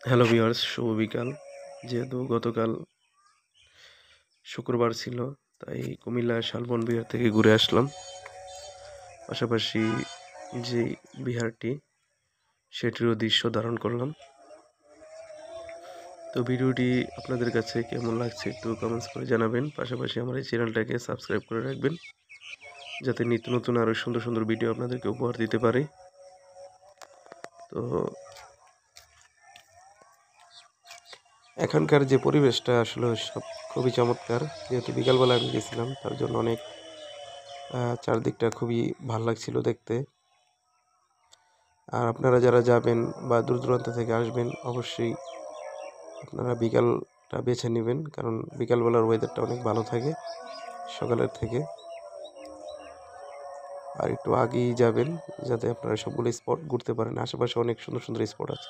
Hello viewers, শুভ বিকাল। যেহেতু গতকাল শুক্রবার ছিল, তাই কুমিল্লা শালবন বিহার থেকে ঘুরে আসলাম। পাশাপাশি যে বিহারটি সেটিরও দৃশ্য ধারণ করলাম। তো ভিডিওটি আপনাদের কাছে কেমন লাগছে একটু কমেন্টস করে জানাবেন। পাশাপাশি আমার এই চ্যানেলটাকে সাবস্ক্রাইব করে রাখবেন, যাতে নিত্য নতুন আরও সুন্দর সুন্দর ভিডিও আপনাদেরকে উপহার দিতে পারি। তো এখানকার যে পরিবেশটা আসলে খুবই চমৎকার। যেহেতু বিকালবেলা আমি গেছিলাম, তার জন্য অনেক চারদিকটা খুবই ভাল লাগছিল দেখতে। আর আপনারা যারা যাবেন বা দূর দূরান্ত থেকে আসবেন, অবশ্যই আপনারা বিকালটা বেছে নেবেন, কারণ বিকালবেলার ওয়েদারটা অনেক ভালো থাকে সকালের থেকে। আর একটু আগেই যাবেন, যাতে আপনারা সবগুলো স্পট ঘুরতে পারেন। আশেপাশে অনেক সুন্দর সুন্দর স্পট আছে।